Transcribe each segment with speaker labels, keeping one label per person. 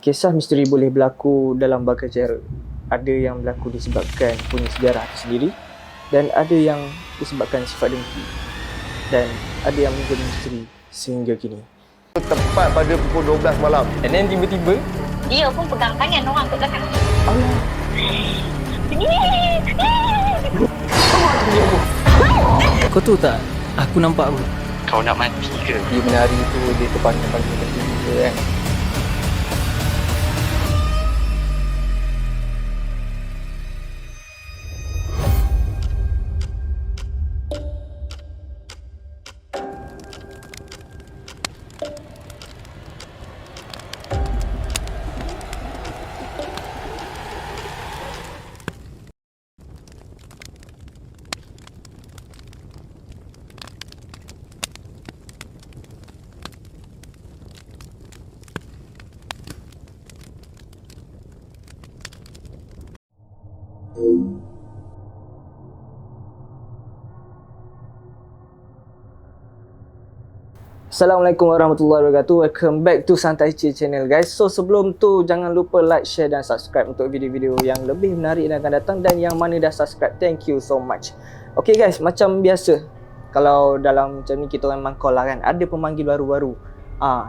Speaker 1: Kisah misteri boleh berlaku dalam berbagai cara. Ada yang berlaku disebabkan punya sejarah tersendiri dan ada yang disebabkan sifat dengki. Dan ada yang menjadi misteri sehingga kini.
Speaker 2: Tepat pada pukul 12 malam.
Speaker 3: And then tiba-tiba
Speaker 4: dia pun pegang tangan orang kat belakang.
Speaker 1: Allah.
Speaker 5: Kau tahu tak, aku nampak apa?
Speaker 3: kau nak mati ke?
Speaker 5: Dia menari tu, dia terpanjang-panjang kaki dia kan.
Speaker 1: Assalamualaikum warahmatullahi wabarakatuh. Welcome back to Santai Chill Channel guys. So sebelum tu jangan lupa like, share dan subscribe untuk video-video yang lebih menarik yang akan datang. Dan yang mana dah subscribe, thank you so much. Okay guys, macam biasa kalau dalam macam ni kita orang memang call lah kan, ada pemanggil baru-baru.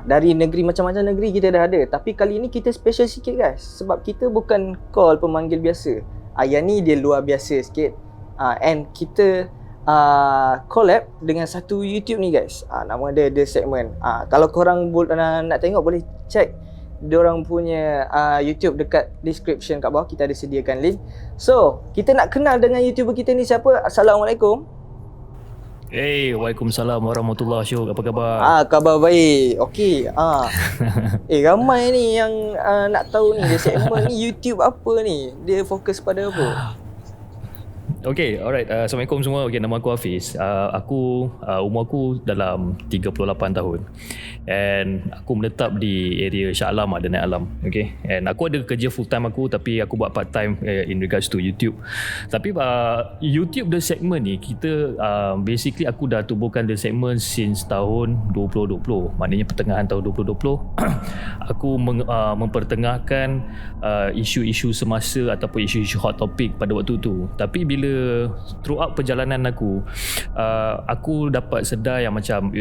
Speaker 1: Dari negeri macam-macam negeri kita dah ada. Tapi kali ni kita special sikit guys, sebab kita bukan call pemanggil biasa. Yang ni dia luar biasa sikit. And kita collab dengan satu YouTube ni guys. Nama dia The Segment. Kalau korang nak tengok boleh check diorang punya YouTube dekat description kat bawah, kita ada sediakan link. So, kita nak kenal dengan YouTuber kita ni siapa? Assalamualaikum.
Speaker 6: Hey, waalaikumsalam warahmatullahi wabarakatuh. Apa khabar?
Speaker 1: Khabar baik. Okey. Ramai ni yang nak tahu ni The Segment ni YouTube apa ni? Dia fokus pada apa?
Speaker 6: Okay, alright. Assalamualaikum semua. Okay, nama aku Hafiz. Umur aku dalam 38 tahun. And aku menetap di area Shah Alam, Danai Alam. Okay. And aku ada kerja full time aku, tapi aku buat part time in regards to YouTube. Tapi YouTube The Segment ni, kita basically aku dah tubuhkan The Segment since tahun 2020. Maknanya pertengahan tahun 2020. Aku mempertengahkan isu-isu semasa ataupun isu-isu hot topic pada waktu tu. Tapi bila throughout perjalanan aku dapat sedar yang macam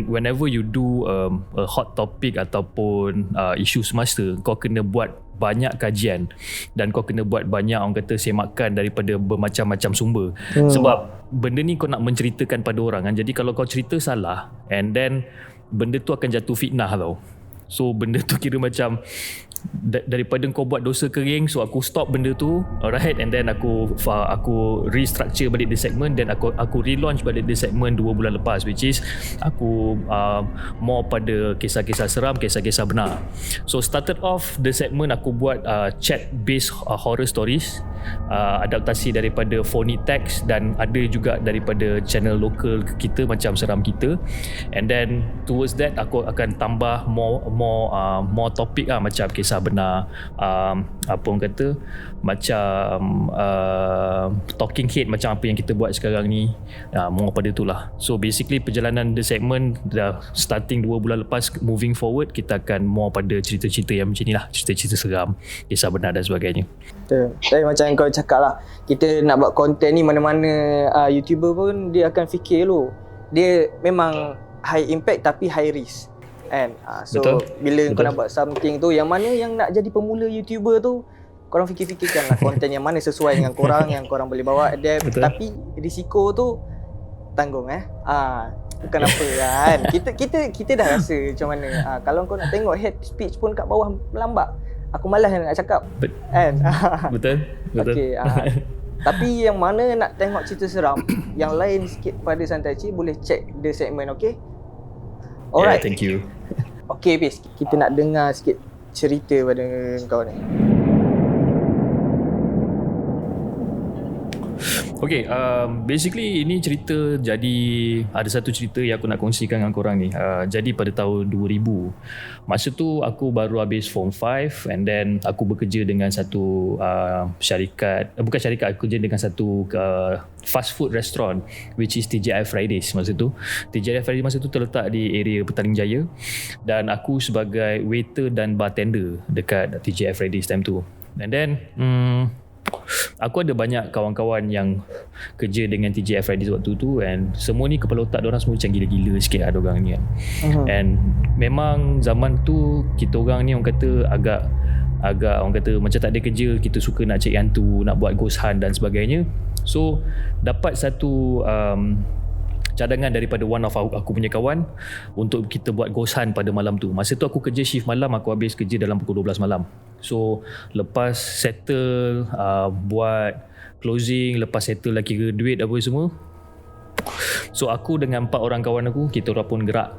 Speaker 6: whenever you do a hot topic ataupun isu semasa, kau kena buat banyak kajian dan kau kena buat banyak orang kata semakan daripada bermacam-macam sumber. Sebab benda ni kau nak menceritakan pada orang kan. Jadi kalau kau cerita salah, and then benda tu akan jatuh fitnah tau. So benda tu kira macam daripada kau buat dosa kering, so aku stop benda tu, alright, and then aku restructure balik The Segment, dan aku relaunch balik The Segment 2 bulan lepas, which is aku more pada kisah-kisah seram, kisah-kisah benar. So started off The Segment aku buat chat based horror stories, adaptasi daripada Phony Text, dan ada juga daripada channel lokal kita macam Seram Kita. And then towards that aku akan tambah more topik macam kisah benar, apa orang kata, macam talking head macam apa yang kita buat sekarang ni, more pada itulah. So basically perjalanan The Segment dah starting 2 bulan lepas, moving forward kita akan more pada cerita-cerita yang macam ni lah, cerita-cerita seram, kisah benar dan sebagainya.
Speaker 1: Betul. Tapi macam kau cakap lah, kita nak buat konten ni, mana-mana YouTuber pun dia akan fikir dulu. Dia memang high impact tapi high risk kan. So betul. Bila kau nak buat something tu, yang mana yang nak jadi pemula YouTuber tu, korang fikir-fikirkan lah konten yang mana sesuai dengan korang, yang korang boleh bawa, adapt. Tapi risiko tu tanggung bukan apa kan. Kita dah rasa macam mana. Kalau kau nak tengok head speech pun kat bawah melambak, aku malas nak cakap kan.
Speaker 6: Betul.
Speaker 1: Okay, tapi yang mana nak tengok cerita seram yang lain sikit pada Santai Chill, boleh check The Segment. Okay, alright.
Speaker 6: Yeah, thank you.
Speaker 1: Okay Fiz, kita nak dengar sikit cerita pada kau ni.
Speaker 6: Okay, basically ini cerita jadi ada satu cerita yang aku nak kongsikan dengan korang ni. Jadi pada tahun 2000, masa tu aku baru habis form 5 and then aku bekerja dengan satu syarikat, bukan syarikat, aku kerja dengan satu fast food restaurant which is TGI Fridays masa tu. TGI Fridays masa tu terletak di area Petaling Jaya dan aku sebagai waiter dan bartender dekat TGI Fridays time tu. And then aku ada banyak kawan-kawan yang kerja dengan TGI Fridays waktu tu and semua ni kepala otak diorang semua macam gila-gila sikit lah diorang ni kan. And memang zaman tu kita orang ni orang kata agak orang kata macam tak ada kerja, kita suka nak cari hantu, nak buat ghost hunt dan sebagainya. So dapat satu cadangan daripada one of aku punya kawan untuk kita buat ghost hunt pada malam tu. Masa tu aku kerja shift malam, aku habis kerja dalam pukul 12 malam. So lepas settle buat closing, lepas settle lah kira duit apa semua, so aku dengan 4 orang kawan aku, kita orang pun gerak.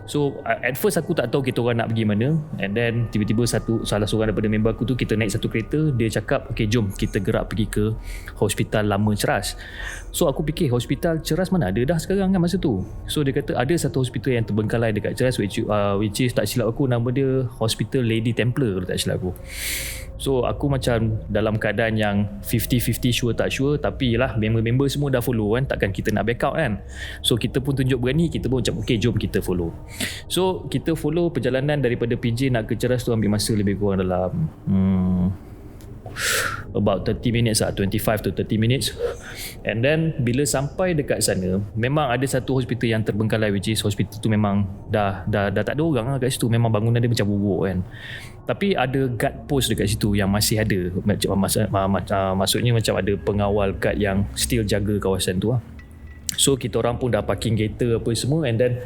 Speaker 6: So at first aku tak tahu kita orang nak pergi mana, and then tiba-tiba salah seorang daripada member aku tu, kita naik satu kereta, dia cakap okay jom kita gerak pergi ke hospital lama Ceras. So aku fikir hospital Ceras mana ada dah sekarang kan masa tu. So dia kata ada satu hospital yang terbengkalai dekat Ceras which is tak silap aku nama dia Hospital Lady Templar kalau tak silap aku. So aku macam dalam keadaan yang 50-50 sure tak sure, tapi lah member-member semua dah follow kan, takkan kita nak back out kan. So kita pun tunjuk berani, kita pun macam okay jom kita follow. So kita follow perjalanan daripada PJ nak ke Ceras tu ambil masa lebih kurang dalam about 30 minutes lah, 25 to 30 minutes. And then bila sampai dekat sana, memang ada satu hospital yang terbengkalai which is hospital tu memang dah tak ada orang lah kat situ. Memang bangunan dia macam buruk kan. Tapi ada guard post dekat situ yang masih ada, maksudnya macam ada pengawal guard yang still jaga kawasan tu lah. So kita orang pun dah parking kereta apa semua, and then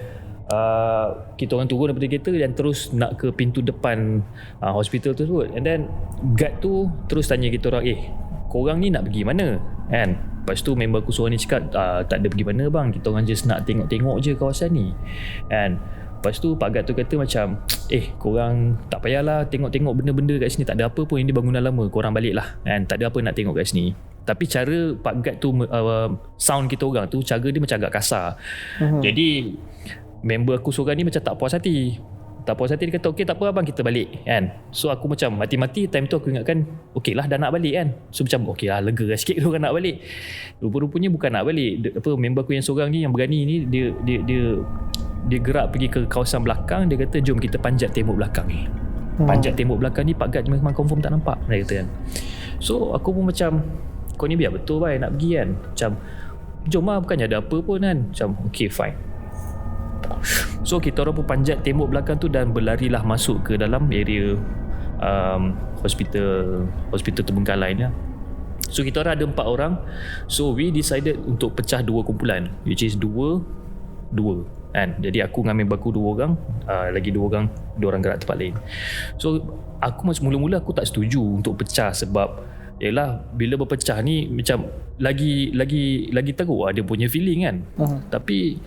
Speaker 6: kita orang turun daripada kereta dan terus nak ke pintu depan hospital tersebut. And then guard tu terus tanya kita orang, korang ni nak pergi mana kan? Lepas tu member aku seorang ni cakap tak ada pergi mana bang, kita orang just nak tengok-tengok je kawasan ni kan. Lepas tu Pak Gad tu kata macam korang tak payahlah tengok-tengok benda-benda kat sini, tak ada apa pun, ini bangunan lama, korang balik lah kan, tak ada apa nak tengok kat sini. Tapi cara Pak Gad tu sound kita orang tu, cara dia macam agak kasar. Jadi member aku seorang ni macam tak puas hati, dia kata okay tak apa abang, kita balik kan. So aku macam mati-mati time tu aku ingatkan okay lah dah nak balik kan. So macam okay lah, lega lah sikit orang nak balik. Rupa-rupanya bukan nak balik. Member aku yang seorang ni yang berani ni, dia gerak pergi ke kawasan belakang. Dia kata jom kita panjat tembok belakang ni. Panjat tembok belakang ni Pak Gad memang confirm tak nampak, dia kata kan. So aku pun macam kau ni biar betul bhai nak pergi kan. Macam jom lah, bukannya ada apa pun kan. Macam okay fine. So kita orang pun panjat tembok belakang tu dan berlarilah masuk ke dalam area hospital terbengkalai ni. So kita orang ada 4 orang. So we decided untuk pecah 2 kumpulan, which is 2 kan. Jadi aku dengan member aku 2 orang, lagi 2 orang gerak tempat lain. So aku mula-mula aku tak setuju untuk pecah sebab yalah bila berpecah ni macam lagi teruk dia punya feeling kan. Tapi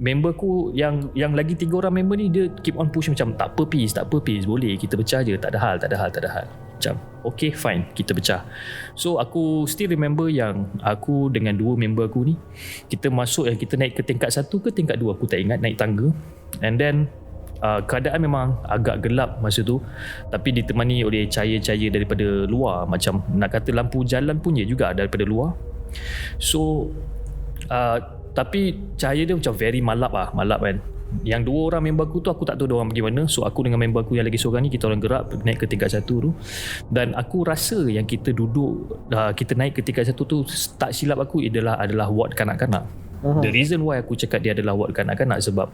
Speaker 6: member aku yang lagi 3 orang member ni, dia keep on push macam tak apa peace, boleh kita pecah je, tak ada hal. Macam okay fine, kita pecah. So aku still remember yang aku dengan 2 member aku ni, kita masuk yang kita naik ke tingkat 1 ke tingkat 2 aku tak ingat, naik tangga. And then keadaan memang agak gelap masa tu, tapi ditemani oleh cahaya-cahaya daripada luar, macam nak kata lampu jalan punya juga daripada luar. So tapi cahaya dia macam very malap kan. Yang 2 orang member aku tu aku tak tahu diorang pergi mana. So aku dengan member aku yang lagi seorang ni, kita orang gerak naik ke tingkat 1 tu. Dan aku rasa yang kita duduk, kita naik ke tingkat 1 tu, tak silap aku adalah ward kanak-kanak. The reason why aku cakap dia adalah ward kanak-kanak sebab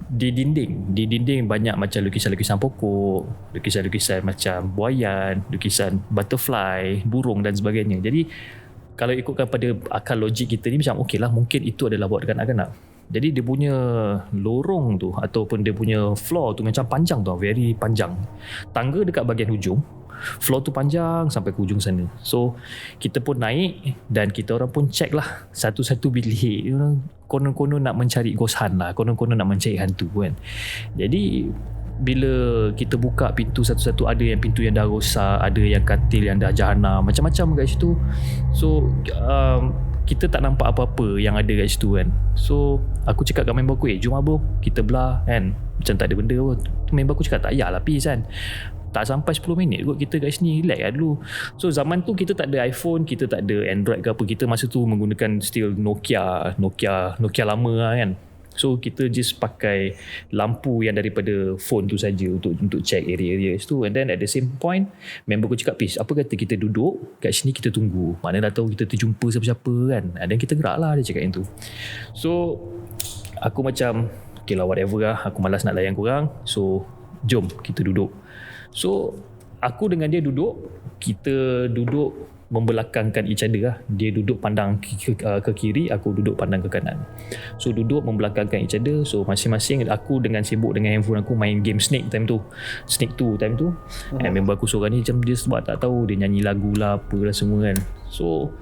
Speaker 6: di dinding banyak macam lukisan-lukisan pokok, lukisan-lukisan macam buaian, lukisan butterfly, burung dan sebagainya. Jadi kalau ikutkan pada akal logik kita ni macam okey lah, mungkin itu adalah buat kanak-kanak. Jadi dia punya lorong tu ataupun dia punya floor tu macam panjang tu, very panjang. Tangga dekat bahagian hujung, floor tu panjang sampai ke hujung sana. So kita pun naik dan kita orang pun check lah satu-satu bilik. Konon-konon nak mencari ghost hunt lah, konon-konon nak mencari hantu kan. Jadi bila kita buka pintu satu-satu, ada yang pintu yang dah rosak, ada yang katil yang dah jahanam, macam-macam kat situ. So kita tak nampak apa-apa yang ada kat situ kan. So aku cakap kat member aku, jom lah bro, kita belah kan, macam tak ada benda pun. Member aku cakap, tak payahlah peace kan, tak sampai 10 minit kot kita kat sini, relax lah dulu. So zaman tu kita tak ada iPhone, kita tak ada Android ke apa, kita masa tu menggunakan still Nokia lama lah kan. So kita just pakai lampu yang daripada phone tu saja untuk check area-area situ. And then at the same point, member aku cakap, Pish, apa kata kita duduk kat sini, kita tunggu, mana dah tahu kita terjumpa siapa-siapa kan. And then kita gerak lah, dia cakap yang tu. So aku macam, okay lah, whatever lah, aku malas nak layan korang, so jom kita duduk. So aku dengan dia duduk, kita duduk membelakangkan each other lah. Dia duduk pandang ke kiri, aku duduk pandang ke kanan. So duduk membelakangkan each other. So masing-masing, aku dengan sibuk dengan handphone aku main game Snake time tu, Snake 2 time tu. And member aku seorang ni macam dia sebab tak tahu, dia nyanyi lagu lah apalah semua kan. So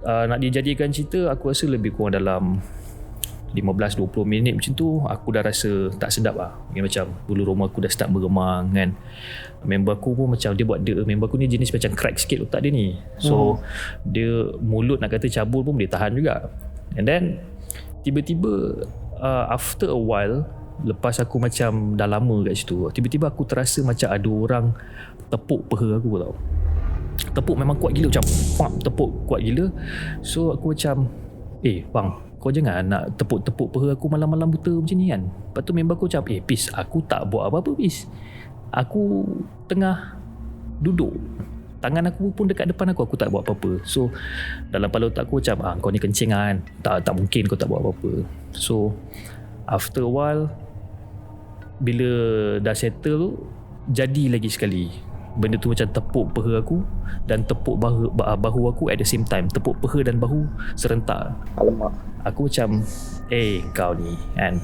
Speaker 6: nak dijadikan cerita, aku rasa lebih kurang dalam 15-20 minit macam tu, aku dah rasa tak sedap lah. Macam bulu roma aku dah start beremang kan. Member aku pun macam, dia buat, member aku ni jenis macam crack sikit otak dia ni. So dia mulut nak kata cabul pun boleh tahan juga. And then tiba-tiba after a while, lepas aku macam dah lama kat situ, tiba-tiba aku terasa macam ada orang tepuk peha aku tau. Tepuk memang kuat gila, macam tepuk kuat gila. So aku macam, bang, kau jangan nak tepuk-tepuk peha aku malam-malam buta macam ni kan. Lepas tu member aku macam, Pis, aku tak buat apa-apa Pis, aku tengah duduk, tangan aku pun dekat depan aku tak buat apa-apa. So dalam kepala otak aku macam, kau ni kencing kan, tak mungkin kau tak buat apa-apa. So after a while, bila dah settle tu, jadi lagi sekali benda tu macam tepuk peha aku dan tepuk bahu aku at the same time. Tepuk peha dan bahu serentak.
Speaker 1: Alamak.
Speaker 6: Aku macam, kau ni kan,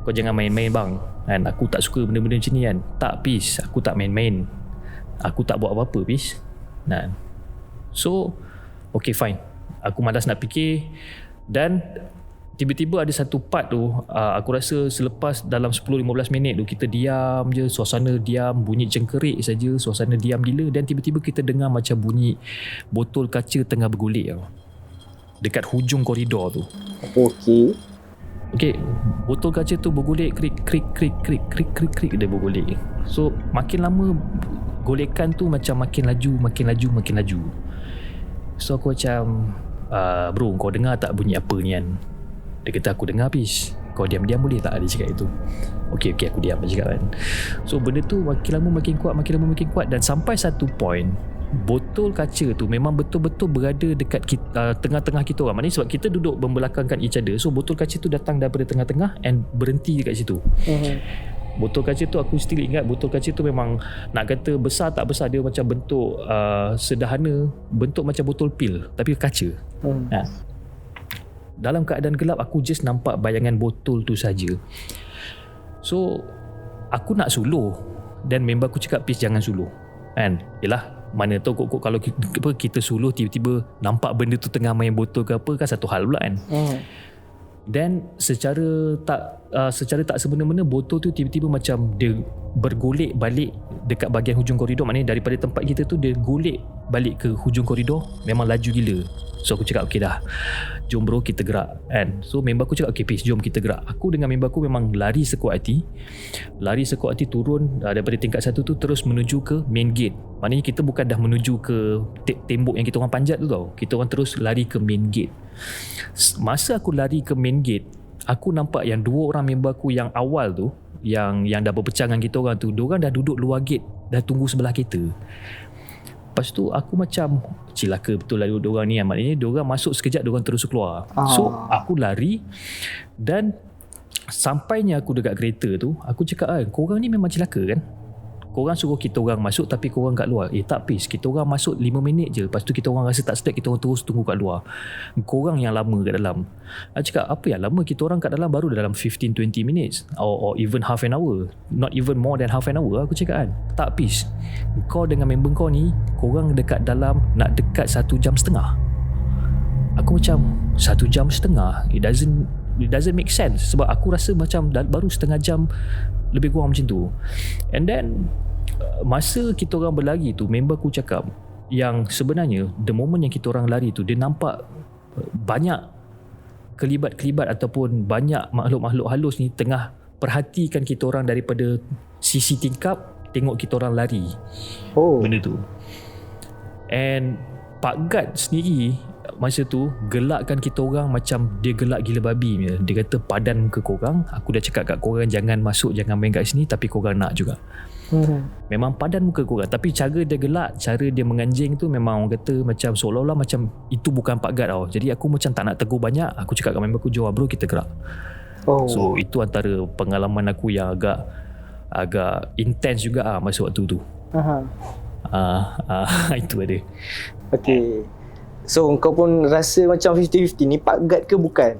Speaker 6: kau jangan main-main bang kan. Aku tak suka benda-benda macam ni kan. Tak Pis, aku tak main-main, aku tak buat apa-apa Pis kan. So okay fine, aku malas nak fikir. Dan tiba-tiba ada satu part tu, aku rasa selepas dalam 10-15 minit tu, kita diam je, suasana diam, bunyi cengkerik saja, suasana diam gila. Dan tiba-tiba kita dengar macam bunyi botol kaca tengah bergolek tau, dekat hujung koridor tu. Okay, botol kaca tu bergolek, krik dia bergolek. So makin lama golekan tu macam makin laju. So aku macam, bro, kau dengar tak bunyi apa ni kan? Dia kata, aku dengar Pis, kau diam-diam boleh tak? Dia cakap itu. Okay, aku diam, dia cakap kan. So benda tu makin lama makin kuat. Dan sampai satu point, botol kaca tu memang betul-betul berada dekat kita, tengah-tengah kita orang. Maknanya sebab kita duduk membelakangkan each other, so botol kaca tu datang daripada tengah-tengah and berhenti dekat situ. Botol kaca tu, aku still ingat, botol kaca tu memang nak kata besar tak besar, dia macam bentuk sederhana, bentuk macam botol pil tapi kaca. Dalam keadaan gelap, aku just nampak bayangan botol tu saja. So aku nak suluh, dan member aku cakap, Pis, jangan suluh kan. Yelah, mana tahu kok kalau kita suluh tiba-tiba nampak benda tu tengah main botol ke apa, kan satu hal pula kan. Dan secara tak sebenar-benar, botol tu tiba-tiba macam dia bergolek balik dekat bahagian hujung koridor. Maknanya daripada tempat kita tu, dia golek balik ke hujung koridor. Memang laju gila. So aku cakap, okay dah, jom bro, kita gerak kan. So member aku cakap, okay Pis, jom kita gerak. Aku dengan member aku memang lari sekuat hati turun daripada tingkat 1 tu, terus menuju ke main gate. Maknanya kita bukan dah menuju ke tembok yang kita orang panjat tu tau, kita orang terus lari ke main gate. Masa aku lari ke main gate, aku nampak yang 2 orang member aku yang awal tu, yang dah berpecah dengan kita orang tu, diorang dah duduk luar gate, dah tunggu sebelah kita. Lepas tu aku macam, cilaka betul lah diorang ni. Maknanya diorang masuk sekejap, diorang terus keluar. So aku lari, dan sampainya aku dekat kereta tu, aku cakap, korang ni memang cilaka kan? Korang suruh kita orang masuk tapi korang kat luar. Tak Pis, kita orang masuk 5 minit je, lepas tu kita orang rasa tak sedap, kita orang terus tunggu kat luar. Korang yang lama kat dalam. Aku cakap, apa yang lama? Kita orang kat dalam baru dalam 15-20 minutes or even half an hour, not even more than half an hour. Aku cakap kan, tak Pis, kau dengan member kau ni, korang dekat dalam nak dekat 1.5 jam. Aku macam, 1.5 jam? It it doesn't make sense sebab aku rasa macam baru setengah jam lebih kurang macam tu. And then masa kita orang berlari tu, member aku cakap yang sebenarnya the moment yang kita orang lari tu, dia nampak banyak kelibat-kelibat ataupun banyak makhluk-makhluk halus ni tengah perhatikan kita orang daripada sisi tingkap, tengok kita orang lari. Benda tu. And Pak Gad sendiri masa tu gelakkan kita orang macam dia gelak gila babi punya. Dia kata padan muka korang, aku dah cakap kat korang jangan masuk, jangan main kat sini, tapi korang nak juga. Memang padan muka korang, tapi cara dia gelak, cara dia menganjing tu memang orang kata macam seolah-olah macam itu bukan Pak Gad tau. Jadi aku macam tak nak tegur banyak, aku cakap kat member aku, jom bro kita gerak. So itu antara pengalaman aku yang agak intense juga masa waktu tu. Itu ada.
Speaker 1: Okay. So kau pun rasa macam 50-50 ni Pak Gad ke bukan?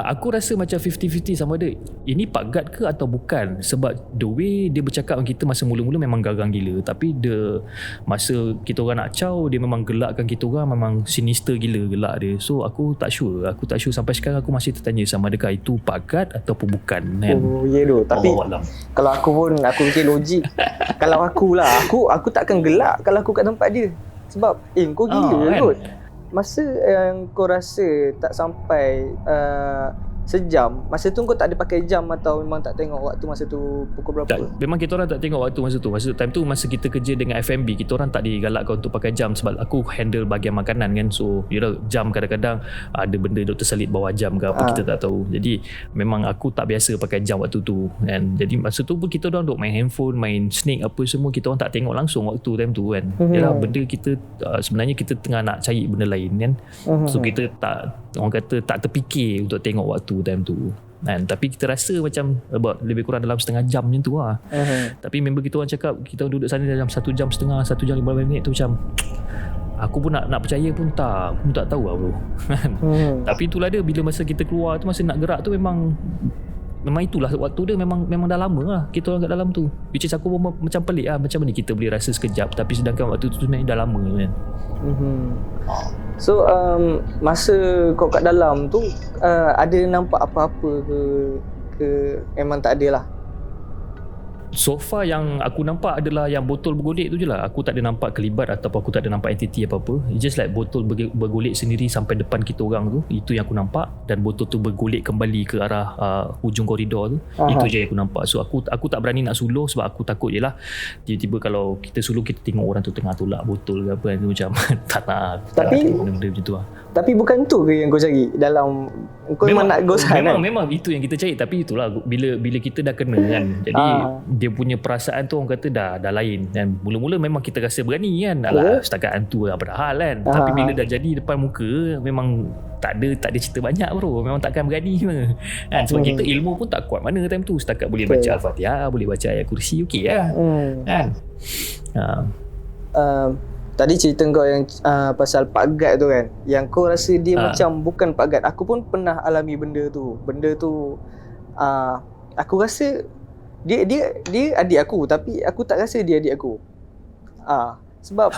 Speaker 6: Aku rasa macam 50-50 sama ada ini Pak Gad ke atau bukan. Sebab the way dia bercakap dengan kita masa mula-mula memang garang gila, tapi masa kita orang nak caw, dia memang gelakkan kita orang, memang sinister gila gelak dia. So aku tak sure sampai sekarang aku masih tertanya sama adakah itu Pak Gad ataupun bukan kan? Tapi
Speaker 1: kalau aku pun aku fikir logik. Kalau aku takkan gelak kalau aku kat tempat dia. Sebab kau gila kot. Masa yang kau rasa tak sampai sejam, masa tu kau tak ada pakai jam atau memang tak tengok waktu masa tu pukul berapa?
Speaker 6: Tak, memang kita orang tak tengok waktu masa tu. Time tu masa kita kerja dengan F&B, kita orang tak digalakkan untuk pakai jam sebab aku handle bahagian makanan kan. So jam kadang-kadang ada benda Dr. Salid bawa jam ke apa kita tak tahu. Jadi memang aku tak biasa pakai jam waktu tu kan. Jadi masa tu pun kita orang duk main handphone, main snake apa semua, kita orang tak tengok langsung waktu time tu kan. Yalah benda kita sebenarnya kita tengah nak cari benda lain kan. So kita tak, orang kata tak terfikir untuk tengok waktu time tu kan. Tapi kita rasa macam lebih kurang dalam setengah jam macam tu lah. Tapi member kita orang cakap kita duduk sana dalam 1 jam setengah, 1 jam 15 minit tu macam aku pun nak percaya pun tak, aku tak tahu lah bro. Tapi itulah dia, bila masa kita keluar tu, masa nak gerak tu memang itulah waktu dia, memang dah lama lah kita orang kat dalam tu. Which is aku pun macam pelik lah, macam mana kita boleh rasa sekejap tapi sedangkan waktu tu sebenarnya dah lama kan.
Speaker 1: So masa kau kat dalam tu ada nampak apa-apa ke memang tak ada lah?
Speaker 6: So far yang aku nampak adalah yang botol bergolek tu je lah. Aku tak ada nampak kelibat ataupun aku tak ada nampak entiti apa-apa. It's just like botol bergolek sendiri sampai depan kita orang tu. Itu yang aku nampak. Dan botol tu bergolek kembali ke arah hujung koridor tu. Itu je yang aku nampak. So aku tak berani nak suluh sebab aku takut je lah tiba-tiba kalau kita suluh kita tengok orang tu tengah tolak botol ke apa kan, macam tak nak.
Speaker 1: Tapi
Speaker 6: benda-benda macam tu lah.
Speaker 1: Tapi bukan tu ke yang kau cari dalam, kau memang nak ghost hunt kan?
Speaker 6: Memang itu yang kita cari. Tapi itulah bila kita dah kena kan, jadi dia punya perasaan tu orang kata dah lain kan. Mula-mula memang kita rasa berani kan, alah setakat hantu apa dah hal kan. Tapi bila dah jadi depan muka, memang tak ada cerita banyak bro. Memang takkan berani kan. Sebab kita ilmu pun tak kuat mana time tu. Setakat boleh baca Al-Fatihah, boleh baca ayat kursi, okey lah kan.
Speaker 1: Tadi cerita kau yang pasal Pak Gad tu kan, yang kau rasa dia macam bukan Pak Gad. Aku pun pernah alami benda tu. Aku rasa dia adik aku, tapi aku tak rasa dia adik aku. Sebab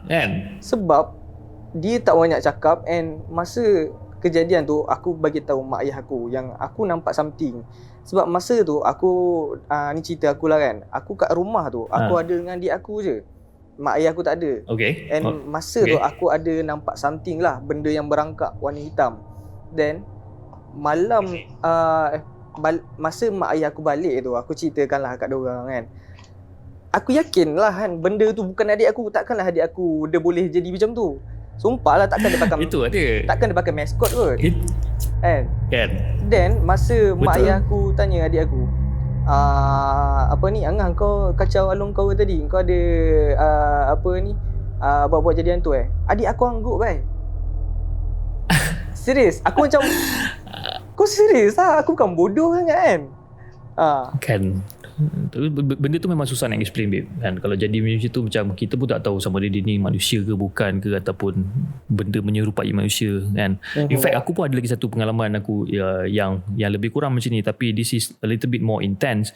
Speaker 6: kan,
Speaker 1: sebab dia tak banyak cakap. And masa kejadian tu aku bagi tahu mak ayah aku yang aku nampak something. Sebab masa tu aku ni cerita aku lah kan, aku kat rumah tu aku ada dengan adik aku je, mak ayah aku tak ada.
Speaker 6: Okay.
Speaker 1: And masa tu aku ada nampak something lah, benda yang berangkak warna hitam. Then malam masa mak ayah aku balik tu, aku ceritakan lah kat diorang kan. Aku yakin lah kan benda tu bukan adik aku. Takkanlah adik aku dia boleh jadi macam tu. Sumpah lah, takkan dia pakai
Speaker 6: itu ada.
Speaker 1: Takkan dia pakai maskot kot kan. Then masa
Speaker 6: betul.
Speaker 1: Mak ayah aku tanya adik aku, apa ni Angah, kau kacau alung kau tadi, kau ada buat-buat jadi hantu Adik aku angguk bai. Serius, aku macam kau serius lah, aku bukan bodoh sangat kan.
Speaker 6: Kan. Benda tu memang susah nak explain babe kan. Kalau jadi macam tu, macam kita pun tak tahu sama ada dia ni manusia ke bukan ke, ataupun benda menyerupai manusia kan. In fact aku pun ada lagi satu pengalaman aku yang lebih kurang macam ni, tapi this is a little bit more intense.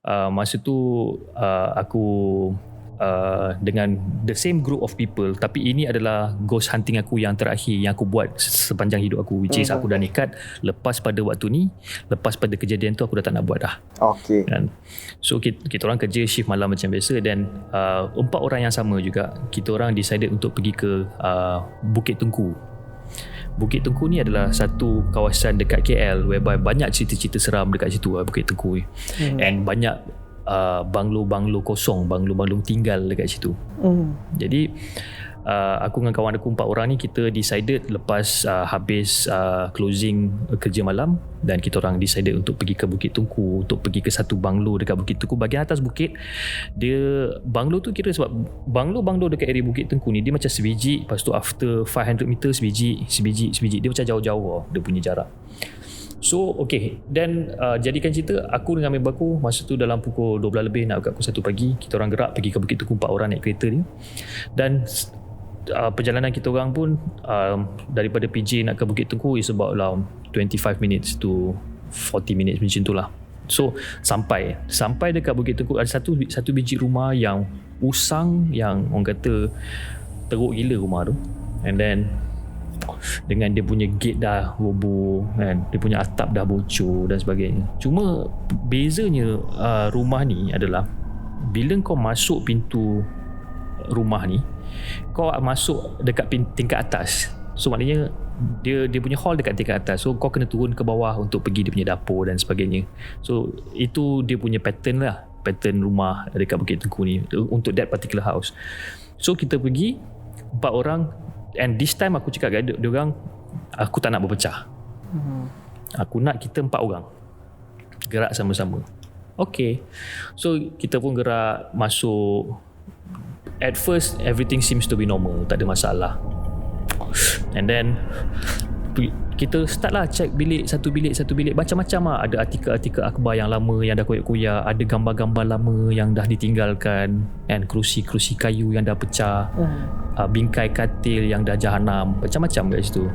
Speaker 6: Masa tu aku dengan the same group of people, tapi ini adalah ghost hunting aku yang terakhir yang aku buat sepanjang hidup aku, which is aku dah nekat lepas pada waktu ni, lepas pada kejadian tu aku dah tak nak buat dah.
Speaker 1: Okay.
Speaker 6: Kan? So kita orang kerja shift malam macam biasa, dan 4 orang yang sama juga kita orang decided untuk pergi ke Bukit Tengku. Bukit Tengku ni adalah satu kawasan dekat KL whereby banyak cerita-cerita seram dekat situ, Bukit Tengku ni. And banyak banglo-banglo kosong, banglo-banglo tinggal dekat situ. Jadi aku dengan kawan aku 4 orang ni kita decided lepas habis closing kerja malam, dan kita orang decided untuk pergi ke Bukit Tengku, untuk pergi ke satu banglo dekat Bukit Tengku bahagian atas bukit. Dia banglo tu kira sebab banglo dekat area Bukit Tengku ni dia macam sebiji, lepas tu after 500 meter sebiji, dia macam jauh-jauh dia punya jarak. So okay, dan jadikan cerita, aku dengan member aku masa tu dalam pukul 12 lebih nak ke pukul 1 pagi, kita orang gerak pergi ke Bukit Tengku, 4 orang naik kereta ni. Dan perjalanan kita orang pun daripada PJ nak ke Bukit Tengku is about around 25 minutes to 40 minutes macam tu lah. So sampai dekat Bukit Tengku ada satu biji rumah yang usang, yang orang kata teruk gila rumah tu. And then dengan dia punya gate dah roboh kan, dia punya atap dah bocor dan sebagainya. Cuma bezanya rumah ni adalah bila kau masuk pintu rumah ni, kau masuk dekat tingkat atas. So maknanya dia punya hall dekat tingkat atas, so kau kena turun ke bawah untuk pergi dia punya dapur dan sebagainya. So itu dia punya pattern lah, pattern rumah dekat Bukit Tengku ni untuk that particular house. So kita pergi 4 orang, and this time aku cakap kat dia orang, aku tak nak berpecah. Aku nak kita 4 orang gerak sama-sama. Okay, so kita pun gerak masuk. At first everything seems to be normal, tak ada masalah. And then kita start lah check satu bilik macam-macam lah. Ada artikel-artikel akhbar yang lama yang dah koyak-koyak, ada gambar-gambar lama yang dah ditinggalkan, and kerusi-kerusi kayu yang dah pecah, bingkai katil yang dah jahanam, macam-macam kat situ.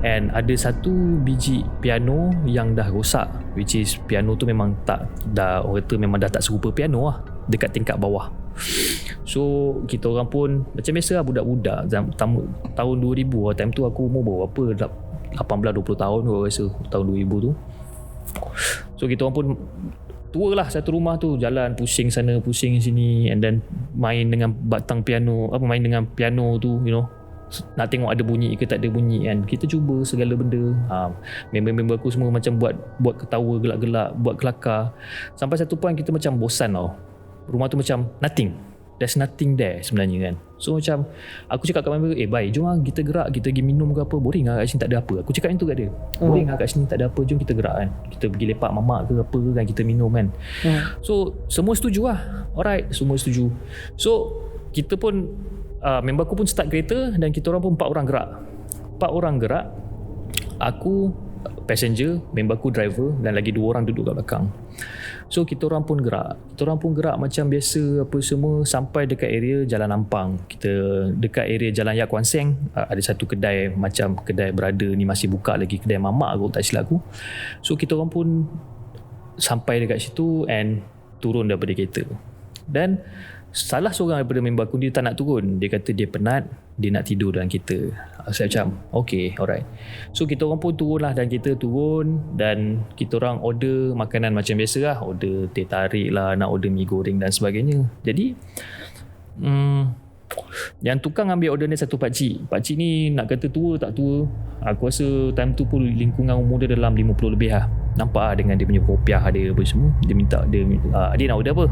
Speaker 6: And ada satu biji piano yang dah rosak, which is piano tu memang orang kata memang dah tak serupa piano lah dekat tingkat bawah. So kita orang pun macam biasa lah, budak-budak tahun 2000 time tu aku umur berapa, 18-20 tahun aku rasa tahun 2000 tu. So kita orang pun tour lah satu rumah tu, jalan pusing sana pusing sini, and then main dengan batang piano, main dengan piano tu, you know, nak tengok ada bunyi ke tak ada bunyi kan. Kita cuba segala benda. Member-member aku semua macam buat ketawa gelak-gelak, buat kelakar, sampai satu point kita macam bosan tau. Rumah tu macam there's nothing there sebenarnya kan. So macam aku cakap kat member, bye, jom lah kita gerak, kita pergi minum ke apa, boring lah kat sini tak ada apa. Aku cakap macam tu kat dia, boring lah kat sini tak ada apa, jom kita gerak kan, kita pergi lepak mamak ke apa kan, kita minum kan. So semua setuju lah, alright, semua setuju. So kita pun member aku pun start kereta, dan kita orang pun 4 orang gerak. Aku passenger, member aku driver, dan lagi 2 orang duduk kat belakang. So kita orang pun gerak macam biasa apa semua, sampai dekat area Jalan Ampang. Kita dekat area Jalan Yat Kuan Seng, ada satu kedai macam kedai berada ni masih buka lagi, kedai mamak aku tak silap aku. So kita orang pun sampai dekat situ and turun daripada kereta. Dan salah seorang daripada member aku, dia tak nak turun. Dia kata dia penat, dia nak tidur dalam kereta. Saya macam okay, alright. So kita orang pun turun lah, dan kita turun, dan kita orang order makanan macam biasa lah. Order teh tarik lah, nak order mi goreng dan sebagainya. Jadi yang tukang ambil order ni satu pakcik. Pakcik ni nak kata tua tak tua, aku rasa time tu pun lingkungan umur dia dalam 50 lebih lah. Nampak lah dengan dia punya kopiah dia apa semua. Dia minta adik nak order apa?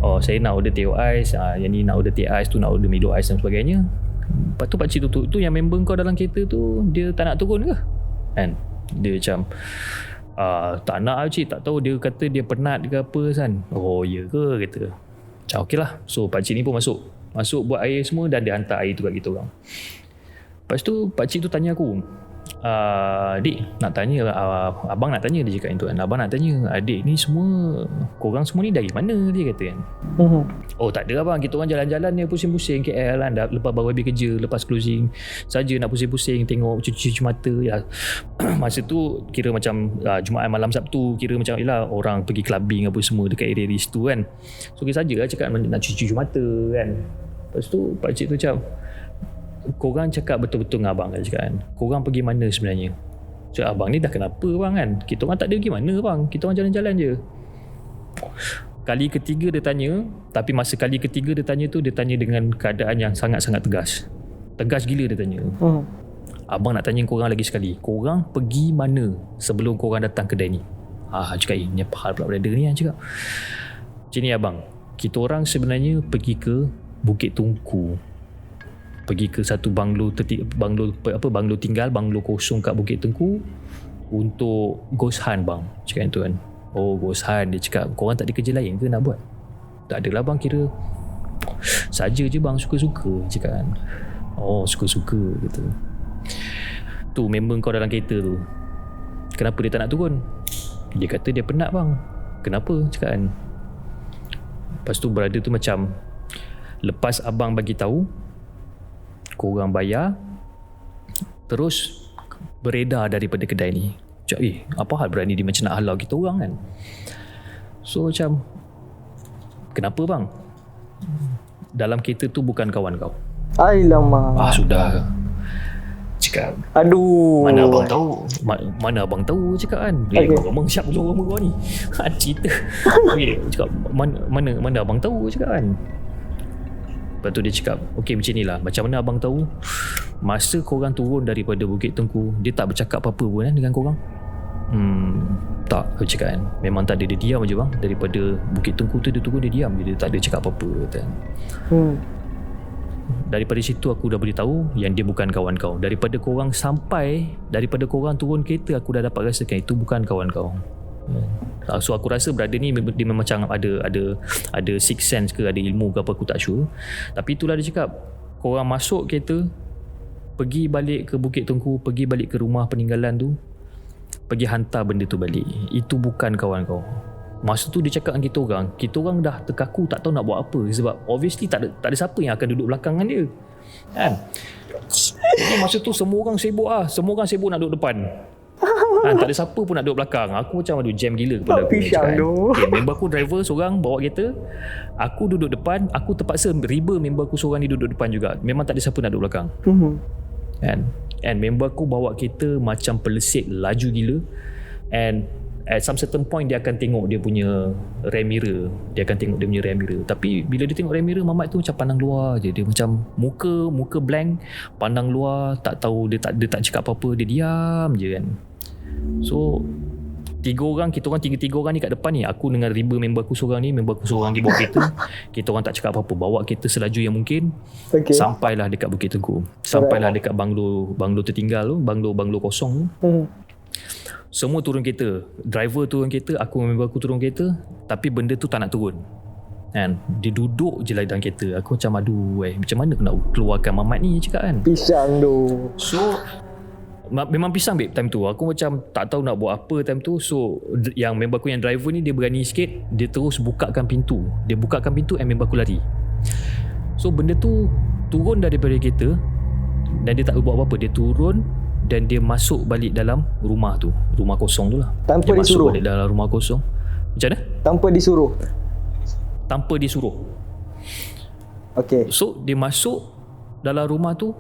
Speaker 6: Oh, saya nak order teh ais, yang ni nak order teh ais, tu nak order Milo ais dan sebagainya. Lepas tu pakcik tu yang member kau dalam kereta tu, dia tak nak turun ke? Kan? Dia macam tak nak lah cik, tak tahu, dia kata dia penat ke apa kan. Oh ya ke, kata. Macam okey lah. So pakcik ni pun masuk buat air semua, dan dia hantar air tu kat kita orang. Lepas tu pakcik tu tanya aku, Dik nak tanya, abang nak tanya, dia cakap itu kan, abang nak tanya, adik ni semua, korang semua ni dari mana, dia kata kan. Oh tak ada abang, kita orang jalan-jalan ni pusing-pusing KL kan, dah lepas baru habis kerja, lepas closing saja nak pusing-pusing tengok cuci mata ya. Masa tu kira macam Jumaat malam Sabtu, kira macam yalah orang pergi clubbing apa semua dekat area situ kan. So kita saja lah cakap nak cuci mata kan. Lepas tu pakcik tu cakap, korang cakap betul-betul dengan abang kan, cakap kan, korang pergi mana sebenarnya? Cakap abang ni dah kenapa bang kan, kita orang tak ada pergi mana bang, kita orang jalan-jalan je. Kali ketiga dia tanya, tapi masa kali ketiga dia tanya tu, dia tanya dengan keadaan yang sangat-sangat tegas. Tegas gila dia tanya. Abang nak tanya korang lagi sekali, korang pergi mana sebelum korang datang kedai ni? Cakap ni apa hal pula brother ni cakap. Macam ni abang, kita orang sebenarnya pergi ke Bukit Tungku. Pergi ke satu banglo tinggal, banglo kosong kat Bukit Tungku untuk ghost hunt bang. Cakap tu kan. Oh ghost hunt, dia cakap korang tak ada kerja lain ke nak buat? Tak adalah bang, kira saja je bang, suka-suka cakap kan. Oh suka-suka gitu. Tu member kau dalam kereta tu, kenapa dia tak nak turun? Dia kata dia penat bang. Kenapa cakap kan. Lepas tu brother tu macam, lepas abang bagi tahu korang bayar, terus beredar daripada kedai ni. Cakap apa hal berani dia macam nak halau kita orang kan. So macam, kenapa bang? Dalam kereta tu bukan kawan kau.
Speaker 1: Alamak.
Speaker 6: Sudah. Cakap,
Speaker 1: aduh,
Speaker 6: mana abang tahu? Mana abang tahu cakap kan. Kau memang siap dulu orang kau ni. Cerita. Cakap mana abang tahu cakap kan. Lepas tu dia cakap, okey macam ni lah, macam mana abang tahu masa korang turun daripada Bukit Tungku, dia tak bercakap apa-apa pun kan dengan korang? Tak, aku cakap kan, memang tak ada, dia diam je bang. Daripada Bukit Tungku tu dia turun, dia diam je, dia tak ada cakap apa-apa kan. Daripada situ aku dah beritahu yang dia bukan kawan kau. Daripada korang turun kereta, aku dah dapat rasakan itu bukan kawan kau. So aku rasa brother ni dia macam ada sixth sense ke, ada ilmu ke apa, aku tak sure. Tapi itulah dia cakap, korang masuk kereta, pergi balik ke Bukit Tungku, pergi balik ke rumah peninggalan tu, pergi hantar benda tu balik. Itu bukan kawan kau. Masa tu dia cakap dengan kita orang dah terkaku, tak tahu nak buat apa, sebab obviously tak ada siapa yang akan duduk belakang dengan dia kan. Jadi masa tu semua orang sibuk nak duduk depan. Tak ada siapa pun nak duduk belakang. Aku macam jam gila kepada aku ni cakap, okay, member aku driver seorang bawa kereta, aku duduk depan. Aku terpaksa riba member aku seorang ni duduk depan juga. Memang tak ada siapa nak duduk belakang. And member aku bawa kereta macam pelesit, laju gila. And at some certain point dia akan tengok dia punya rear mirror. Tapi bila dia tengok rear mirror, Mamat tu macam pandang luar je. Dia macam muka blank, pandang luar, tak tahu, dia tak cakap apa-apa, dia diam je kan. So tiga orang ni kat depan ni, aku dengan riba member aku seorang ni bawa kereta. Kita orang tak cakap apa-apa, bawa kereta selaju yang mungkin. Sampailah dekat Bukit Tungku, sampailah dekat banglo tertinggal tu, banglo kosong tu. Semua turun kereta, driver turun kereta, aku dengan member aku turun kereta. Tapi benda tu tak nak turun kan. Dia duduk je lah dalam kereta. Aku macam macam mana aku nak keluarkan Mamat ni cakap kan. Pisang tu. So memang pisang babe time tu. Aku macam tak tahu nak buat apa time tu. So yang member aku yang driver ni, dia berani sikit, dia terus bukakan pintu and member aku lari. So benda tu turun daripada kereta dan dia tak buat apa-apa. Dia turun dan dia masuk balik dalam rumah tu, rumah kosong tu lah. Tanpa disuruh? Masuk balik dalam rumah kosong. Macam mana? Tanpa disuruh. Okay. So dia masuk dalam rumah tu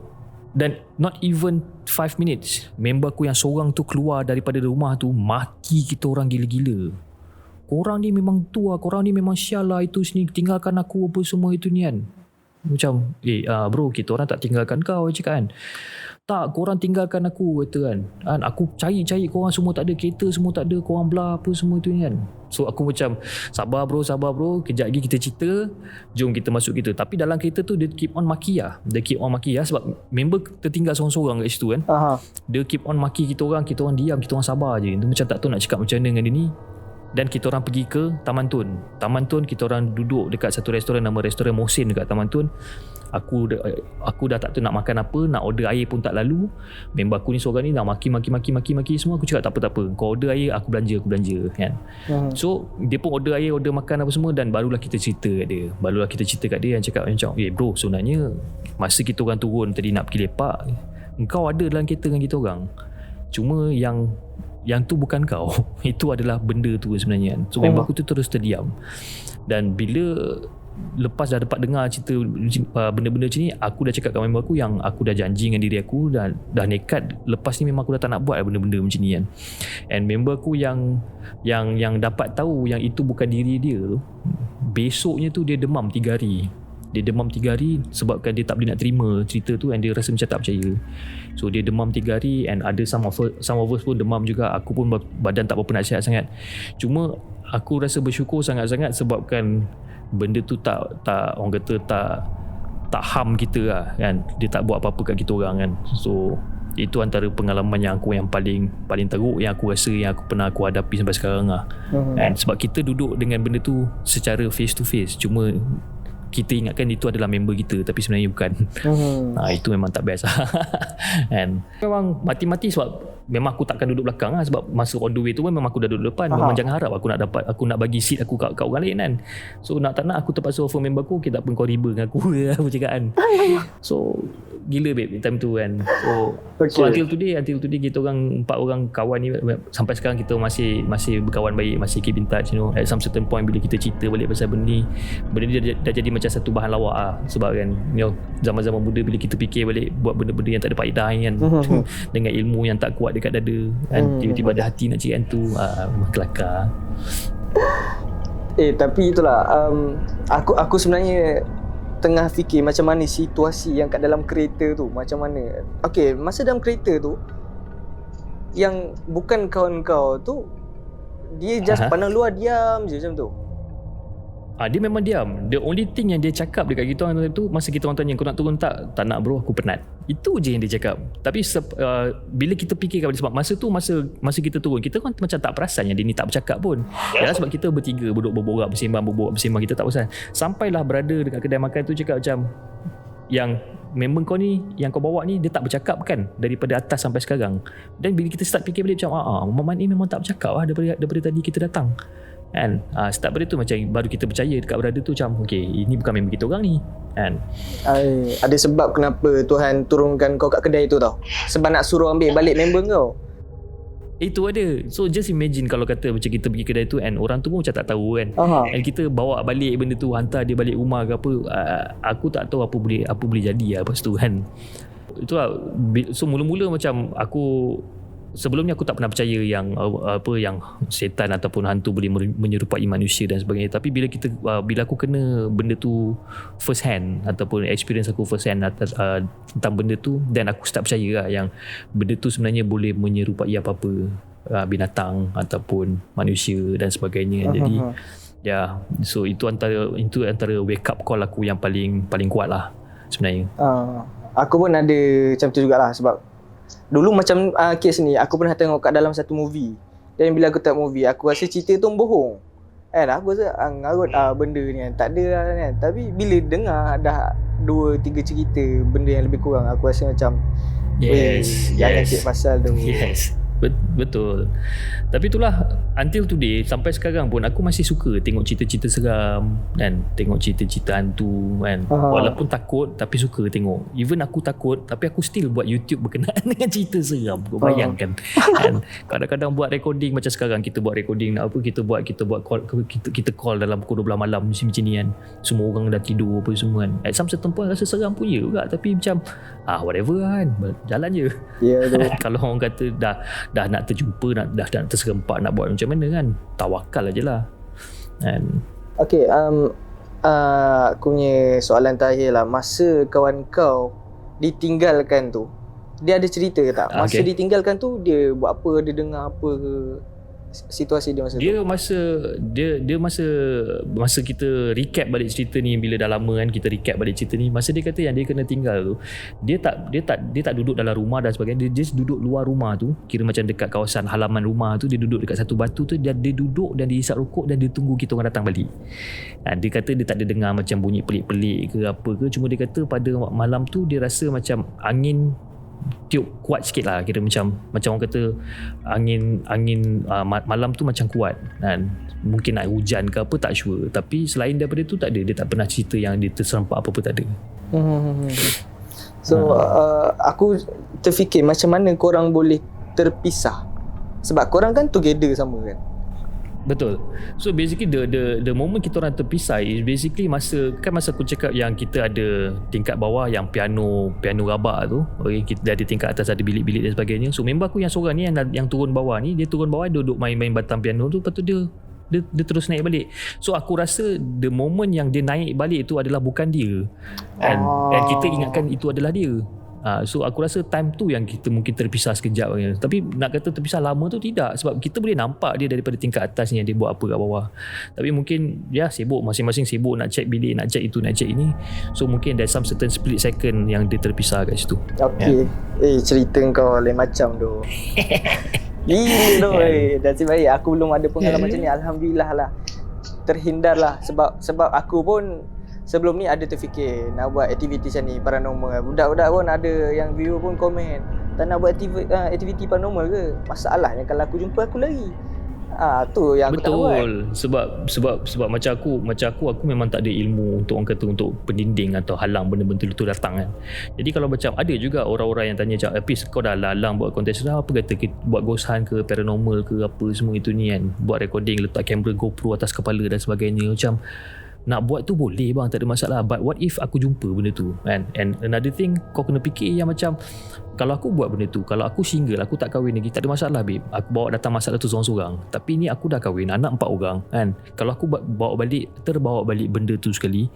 Speaker 6: dan not even 5 minutes, member aku yang seorang tu keluar daripada rumah tu, maki kita orang gila-gila. Korang ni memang tua, korang ni memang sial lah, itu sini, tinggalkan aku apa semua itu ni kan. Macam bro, kita orang tak tinggalkan kau cakap kan. Tak, korang tinggalkan aku kata kan. Aku cari korang semua tak ada, kereta semua tak ada, korang belah apa semua tu ni kan. So aku macam sabar bro, kejap lagi kita cerita, jom kita masuk kereta. Tapi dalam kereta tu dia keep on maki lah. Sebab member tertinggal seorang-seorang kat situ kan. Dia keep on maki kita orang diam, kita orang sabar je. Dia macam tak tahu nak cakap macam mana dengan dia ni. Dan kita orang pergi ke Taman Tun. Taman Tun kita orang duduk dekat satu restoran, nama restoran Mohsin dekat Taman Tun. Aku dah tak tahu nak makan apa, nak order air pun tak lalu. Member aku ni seorang ni nak maki semua. Aku cakap tak apa. Kau order air, aku belanja kan. So dia pun order air, order makan apa semua, dan barulah kita cerita kat dia. Yang cakap macam, bro, sebenarnya masa kita orang turun tadi nak pergi lepak, engkau ada dalam kereta dengan kita orang. Cuma yang tu bukan kau. Itu adalah benda tu sebenarnya. So member aku tu terus terdiam. Dan bila lepas dah dapat dengar cerita benda-benda macam ni, aku dah cakap kat member aku yang aku dah janji dengan diri aku, dah nekat lepas ni memang aku dah tak nak buat benda-benda macam ni kan. And member aku yang dapat tahu yang itu bukan diri dia tu, besoknya tu dia demam 3 hari. Dia demam 3 hari sebabkan dia tak boleh nak terima cerita tu, and dia rasa macam tak percaya. So dia demam 3 hari, and ada some of us pun demam juga. Aku pun badan tak berapa nak sihat sangat. Cuma aku rasa bersyukur sangat-sangat sebabkan benda tu tak orang kata tak harm kita lah kan. Dia tak buat apa-apa kat kita orang kan. So itu antara pengalaman yang paling teruk yang aku rasa yang aku pernah hadapi sampai sekarang lah. And sebab kita duduk dengan benda tu secara face to face, cuma kita ingatkan itu adalah member kita, tapi sebenarnya bukan. Itu memang tak best. And memang mati-mati sebab memang aku takkan duduk belakang lah, sebab masa on the way tu memang aku dah duduk depan. Memang jangan harap aku nak bagi seat aku kat orang lain kan. So nak tak nak aku terpaksa offer member aku, kita pun kau riba dengan aku. Aku cakap kan. So gila babe time tu kan. So until today kita orang 4 orang kawan ni sampai sekarang kita masih berkawan baik, masih keep in touch, you know. At some certain point bila kita cerita balik pasal benda ni dah jadi macam satu bahan lawak lah. Sebab kan, you know, zaman-zaman muda bila kita fikir balik buat benda-benda yang tak ada faedah kan, dengan ilmu yang tak kuat dekat dada kan, tiba-tiba ada hati nak cakap tu, memang kelakar.
Speaker 1: Tapi itulah, aku sebenarnya tengah fikir macam mana situasi yang kat dalam kereta tu, macam mana. Okay, masa dalam kereta tu, yang bukan kawan kau tu, dia just pandang luar, diam je macam tu.
Speaker 6: Dia memang diam. The only thing yang dia cakap dekat kita orang tu, masa kita orang tanya kau nak turun tak nak bro, aku penat. Itu je yang dia cakap. Tapi bila kita fikirkan, sebab masa tu masa kita turun, kita kan macam tak perasan yang dia ni tak bercakap pun. Yalah, sebab kita bertiga duduk berborak bersembang, kita tak perasan. Sampailah brother dekat kedai makan tu cakap macam, yang member kau ni, yang kau bawa ni, dia tak bercakap kan daripada atas sampai sekarang. Dan bila kita start fikir balik macam Muhammad ni memang tak bercakap lah daripada tadi kita datang kan. Start pada tu macam baru kita percaya dekat brother tu macam, okay, ini bukan member kita orang ni kan.
Speaker 1: Ada sebab kenapa Tuhan turunkan kau kat kedai tu tau, sebab nak suruh ambil balik member kau.
Speaker 6: Itu ada. So just imagine kalau kata macam kita pergi kedai tu and orang tu pun macam tak tahu kan. And kita bawa balik benda tu, hantar dia balik rumah ke apa, aku tak tahu apa boleh jadi lah lepas tu kan. Itulah. So mula-mula macam aku, sebelum ni aku tak pernah percaya yang yang setan ataupun hantu boleh menyerupai manusia dan sebagainya. Tapi bila aku kena benda tu first hand, ataupun experience aku first hand tentang benda tu, dan aku start percaya lah yang benda tu sebenarnya boleh menyerupai apa-apa, binatang ataupun manusia dan sebagainya. Jadi so itu antara wake up call aku yang paling kuat lah sebenarnya.
Speaker 1: Aku pun ada macam tu jugalah, sebab dulu macam kes ni aku pernah tengok kat dalam satu movie, dan bila aku tengok movie aku rasa cerita tu bohong kan. Aku rasa ngarut benda ni kan, tak ada lah kan. Tapi bila dengar dah 2-3 cerita benda yang lebih kurang, aku rasa macam jangan cik pasal tu.
Speaker 6: Betul. Tapi itulah, until today sampai sekarang pun aku masih suka tengok cerita-cerita seram kan, tengok cerita-cerita hantu kan. Walaupun takut tapi suka tengok. Even aku takut tapi aku still buat YouTube berkenaan dengan cerita seram. Kau bayangkan kan. Kadang-kadang buat recording macam sekarang, kita buat recording nak apa, kita buat call, kita call dalam pukul 12 malam macam ni kan. Semua orang dah tidur apa semua kan. At some certain point rasa seram pun juga, tapi macam whatever kan, jalan je. Kalau orang kata dah nak terjumpa, dah nak terserempak, nak buat macam mana kan, tawakal aje lah.
Speaker 1: Okay, aku punya soalan terakhir lah. Masa kawan kau ditinggalkan tu, dia ada cerita ke tak? Masa ditinggalkan tu dia buat apa, dia dengar apa ke? situasi dia masa tu?
Speaker 6: Dia masa kita recap balik cerita ni, bila dah lama kan kita recap balik cerita ni, masa dia kata yang dia kena tinggal tu, dia tak duduk dalam rumah dan sebagainya, dia just duduk luar rumah tu, kira macam dekat kawasan halaman rumah tu, dia duduk dekat satu batu tu, dia duduk dan dia isap rokok dan dia tunggu kita orang datang balik. Dia kata dia tak ada dengar macam bunyi pelik-pelik ke apa ke, cuma dia kata pada malam tu dia rasa macam angin tiup kuat sikit lah, kira macam orang kata angin malam tu macam kuat kan, mungkin nak hujan ke apa tak sure, tapi selain daripada tu tak ada, dia tak pernah cerita yang dia terserempak apa-apa, tak ada.
Speaker 1: So aku terfikir macam mana korang boleh terpisah, sebab korang kan together sama kan.
Speaker 6: Betul. So basically the moment kita orang terpisah is basically masa aku cakap yang kita ada tingkat bawah yang piano rabak tu. Okay, kita ada tingkat atas, ada bilik-bilik dan sebagainya. So member aku yang seorang ni yang turun bawah ni, dia turun bawah duduk main-main batang piano tu, lepas tu dia terus naik balik. So aku rasa the moment yang dia naik balik tu adalah bukan dia. And kita ingatkan itu adalah dia. So aku rasa time tu yang kita mungkin terpisah sekejap. Tapi nak kata terpisah lama tu tidak, sebab kita boleh nampak dia daripada tingkat atas ni yang dia buat apa kat bawah. Tapi mungkin dia sibuk, masing-masing sibuk nak check bilik, nak check itu, nak check ini. So mungkin there's some certain split second yang dia terpisah kat situ.
Speaker 1: Okay, cerita kau lain macam tu. Gila tu. Nasib baik aku belum ada pengalaman macam ni. Alhamdulillah lah, terhindar lah. Sebab aku pun sebelum ni ada terfikir nak buat aktiviti macam ni, paranormal. Budak-budak pun ada yang viewer pun komen, tak nak buat aktiviti paranormal ke? Masalahnya kalau aku jumpa aku lari. Tu yang aku tak buat. Sebab macam aku memang tak ada ilmu untuk orang kata untuk pendinding atau halang benda-benda tu datang kan. Jadi kalau macam ada juga orang-orang yang tanya macam, Apis kau dah lalang buat konten sudah, apa kata kita buat ghost hunt ke paranormal ke apa semua itu ni kan, buat recording, letak kamera GoPro atas kepala dan sebagainya. Macam nak buat tu boleh bang, tak ada masalah, but what if aku jumpa benda tu kan? And another thing, kau kena fikir yang macam, kalau aku buat benda tu, kalau aku single, aku tak kahwin lagi, tak ada masalah babe, aku bawa datang masalah tu seorang-seorang. Tapi ni aku dah kahwin, anak 4 orang kan, kalau aku terbawa balik benda tu sekali,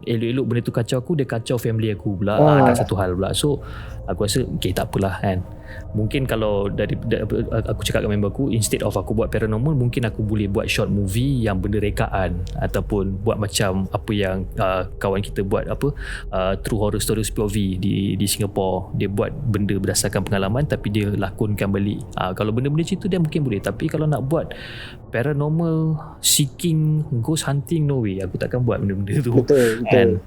Speaker 1: elok-elok benda tu kacau aku, dia kacau family aku pula. Dah satu hal pula. So aku rasa okay, tak apalah kan. Mungkin kalau aku cakap dengan member aku, instead of aku buat paranormal, mungkin aku boleh buat short movie yang benda rekaan, ataupun buat macam apa yang kawan kita buat, True Horror Stories POV di Singapore. Dia buat benda berdasarkan pengalaman tapi dia lakonkan balik. Kalau benda-benda macam tu dia mungkin boleh, tapi kalau nak buat paranormal seeking, ghost hunting, no way, aku takkan buat benda-benda tu. Betul.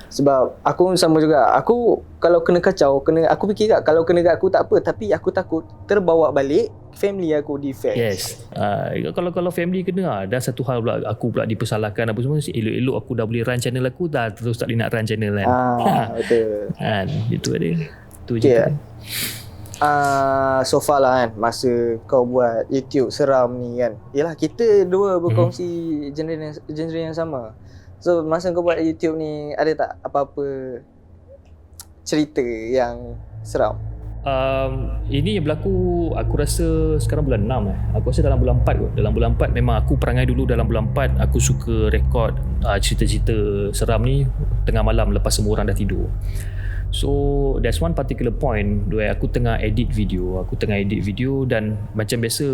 Speaker 1: Sebab aku sama juga. Aku kalau kena kacau, aku fikir kat kalau kena kat aku tak apa, tapi aku takut terbawa balik family aku defect.
Speaker 6: Yes. Kalau family kena, dah satu hal pula, aku pula dipersalahkan apa semua. Elok-elok aku dah boleh run channel aku, dah terus tak boleh nak run channel kan.
Speaker 1: Betul.
Speaker 6: Itu ada. Tu je.
Speaker 1: So far lah kan, masa kau buat YouTube seram ni kan, yelah kita dua berkongsi genre yang sama. So masa kau buat YouTube ni, ada tak apa-apa cerita yang seram?
Speaker 6: Ini yang berlaku, aku rasa sekarang bulan 6 Aku rasa dalam bulan 4 kot. Dalam bulan 4 memang aku perangai dulu. Dalam bulan 4 aku suka rekod cerita-cerita seram ni tengah malam lepas semua orang dah tidur. So there's one particular point where aku tengah edit video dan macam biasa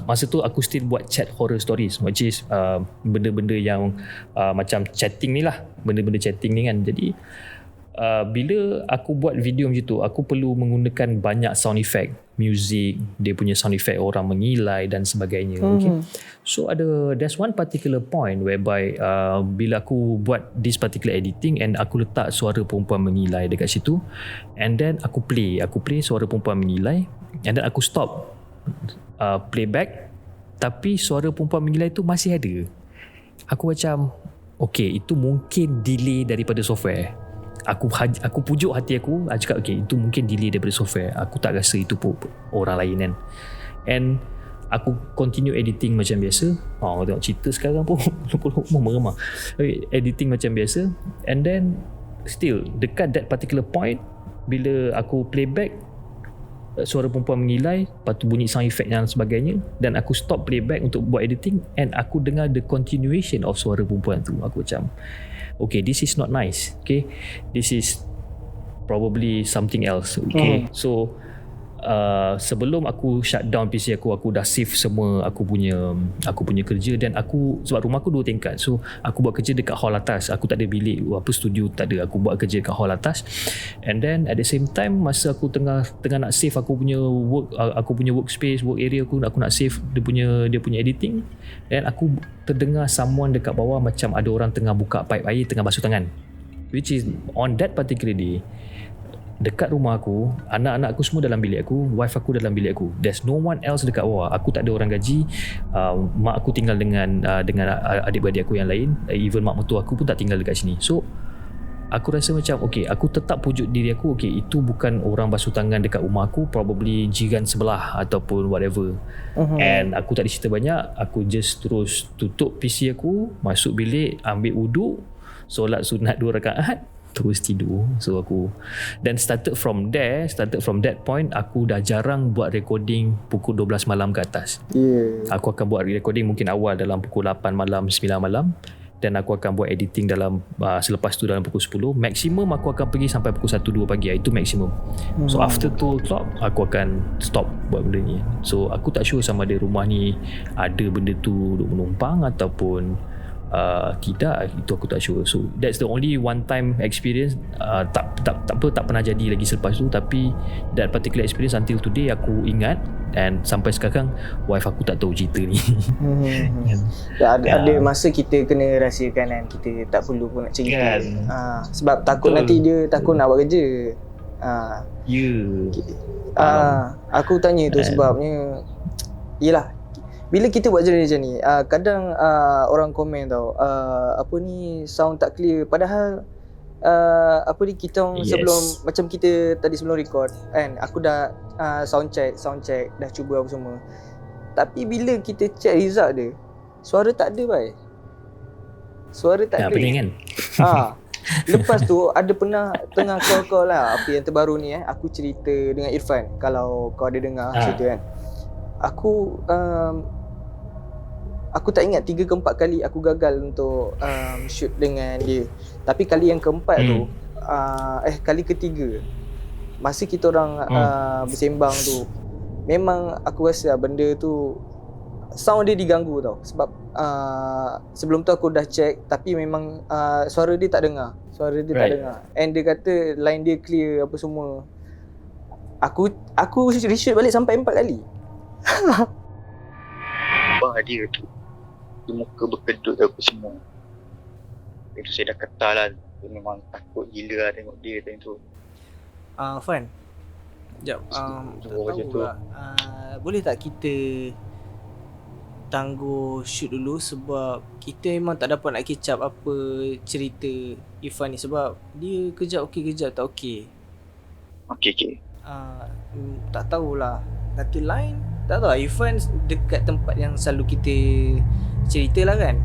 Speaker 6: masa tu aku still buat chat horror stories, which is benda-benda yang macam chatting ni lah, benda-benda chatting ni kan. Jadi bila aku buat video macam tu, aku perlu menggunakan banyak sound effect, music, dia punya sound effect orang mengilai dan sebagainya. Okay. So there's one particular point whereby bila aku buat this particular editing and aku letak suara perempuan mengilai dekat situ, and then aku play suara perempuan mengilai, and then aku stop playback, tapi suara perempuan mengilai tu masih ada. Aku macam okay, itu mungkin delay daripada software. Aku pujuk hati aku, cakap okay, itu mungkin delay daripada software, aku tak rasa itu orang lain kan. And aku continue editing macam biasa. Tengok cerita sekarang pun meremah. Editing macam biasa, and then still dekat that particular point, bila aku playback, suara perempuan mengilai, lepas tu bunyi sound effect dan sebagainya, dan aku stop playback untuk buat editing, and aku dengar the continuation of suara perempuan tu. Aku macam okay, this is not nice. Okay, this is probably something else. Okay, so sebelum aku shut down PC aku dah save semua aku punya kerja. Dan aku, sebab rumah aku 2 tingkat, so aku buat kerja dekat hall atas. Aku tak ada bilik studio, tak ada. Aku buat kerja dekat hall atas. And then at the same time, masa aku tengah nak save aku punya workspace, work area aku nak save dia punya editing, dan aku terdengar someone dekat bawah macam ada orang tengah buka pipe air, tengah basuh tangan, which is on that particular day. Dekat rumah aku, anak-anak aku semua dalam bilik aku, wife aku dalam bilik aku. There's no one else dekat bawah. Aku tak ada orang gaji. Mak aku tinggal dengan adik-beradik aku yang lain. Even mak mertua aku pun tak tinggal dekat sini. So aku rasa macam okay, aku tetap pujuk diri aku, okay, itu bukan orang basuh tangan dekat rumah aku, probably jiran sebelah ataupun whatever. And aku tak ada cerita banyak. Aku just terus tutup PC aku, masuk bilik, ambil wuduk, solat sunat 2 rakaat, terus tidur. So aku then started from that point, aku dah jarang buat recording pukul 12 malam ke atas. Aku akan buat recording mungkin awal dalam pukul 8 malam, 9 malam, dan aku akan buat editing dalam selepas tu dalam pukul 10. Maksimum aku akan pergi sampai pukul 1-2 pagi. Itu maksimum. So after 2 o'clock aku akan stop buat benda ni. So aku tak sure sama ada rumah ni ada benda tu duk menumpang ataupun tidak, itu aku tak sure. So that's the only one time experience. Tak pernah jadi lagi selepas tu. Tapi that particular experience until today aku ingat, dan sampai sekarang wife aku tak tahu cerita ni.
Speaker 1: Ada masa kita kena rahsiakan kan, kita tak perlu pun nak cerita sebab takut nanti dia takut nak buat kerja. Aku tanya tu sebabnya yelah, bila kita buat journey macam ni, kadang orang komen tau, apa ni sound tak clear, padahal kita sebelum, macam kita tadi sebelum record kan, aku dah sound check, dah cuba apa semua. Tapi bila kita check result dia, suara tak ada bai. Suara tak ada.
Speaker 6: Pening kan?
Speaker 1: Lepas tu ada pernah tengah call lah, apa yang terbaru ni aku cerita dengan Irfan, kalau kau ada dengar cerita kan. Aku tak ingat 3 ke 4 kali aku gagal untuk shoot dengan dia. Tapi kali yang keempat tu, kali ketiga, masa kita orang bersembang tu, memang aku rasa benda tu sound dia diganggu tau. Sebab sebelum tu aku dah check, tapi memang suara dia tak dengar. Tak dengar. And dia kata line dia clear apa semua. Aku reshoot balik sampai 4 kali.
Speaker 3: Abang dia tu, dia muka berkedut apa semua. Itu saya dah kata lah, dia memang takut gila lah tengok dia time tu.
Speaker 1: Fan, sekejap, tak tahu lah, boleh tak kita tangguh shoot dulu, sebab kita memang tak dapat nak catch up apa cerita Irfan ni, sebab dia kejap okey, kejap tak okey.
Speaker 3: Okay.
Speaker 1: Tak tahulah, kata line, tak tahu lah. Irfan dekat tempat yang selalu kita cerita lah kan.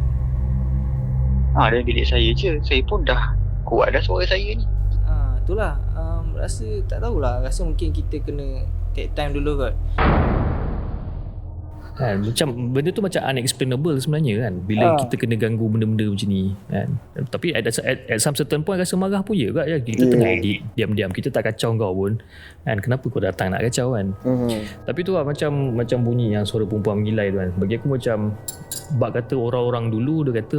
Speaker 3: Dalam bilik saya je. Saya pun dah kuat dah suara saya ni.
Speaker 1: Itulah, rasa tak tahulah, rasa mungkin kita kena take time dulu kot.
Speaker 6: Kan, macam benda tu macam unexplainable sebenarnya kan, bila kita kena ganggu benda-benda macam ni kan. Tapi at some certain point rasa marah pun je kan. Kita tengah edit diam-diam, kita tak kacau kau pun kan, kenapa kau datang nak kacau kan. Tapi tu lah macam bunyi yang suara perempuan mengilai tu kan, bagi aku macam bab kata orang-orang dulu, dia kata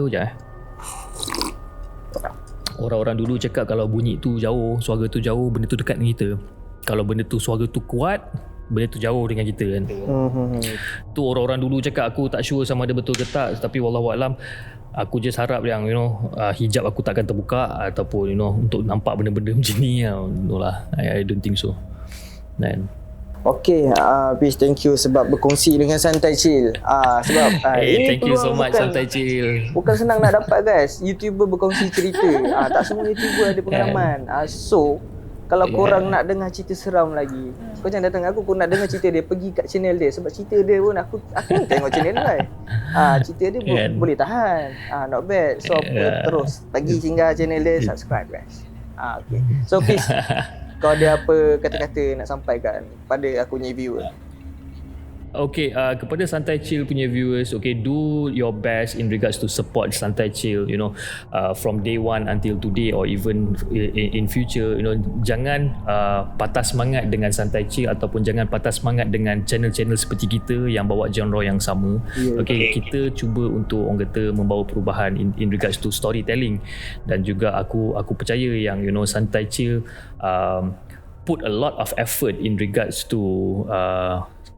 Speaker 6: orang-orang dulu cakap kalau bunyi tu jauh, suara tu jauh, benda tu dekat dengan kita. Kalau benda tu suara tu kuat, benda tu jauh dengan kita kan. Tu orang-orang dulu cakap, aku tak sure sama ada betul ke tak. Tapi wallahualam, aku just harap yang hijab aku takkan terbuka, ataupun untuk nampak benda-benda macam ni lah. I don't think so. Dan
Speaker 1: Okay, Fish, thank you sebab berkongsi dengan Santai Chill. Sebab ini
Speaker 6: thank you so much Santai Chill.
Speaker 1: Bukan senang nak dapat guys, YouTuber berkongsi cerita. Tak semua YouTuber ada pengalaman. So kalau korang nak dengar cerita seram lagi, kau jangan datang aku nak dengar cerita dia, pergi kat channel dia. Sebab cerita dia pun aku tengok channel dia. Cerita dia boleh tahan. Not bad. So terus pergi singgah channel dia, subscribe guys. Okay. So Fish, kau ada apa kata-kata nak sampaikan pada aku punya viewer?
Speaker 6: Okay, kepada Santai Chill punya viewers, okay, do your best in regards to support Santai Chill, you know, from day one until today or even in future, you know, jangan patah semangat dengan Santai Chill ataupun jangan patah semangat dengan channel-channel seperti kita yang bawa genre yang sama. Okay, kita cuba untuk orang kata membawa perubahan in regards to storytelling, dan juga aku percaya yang, you know, Santai Chill put a lot of effort in regards to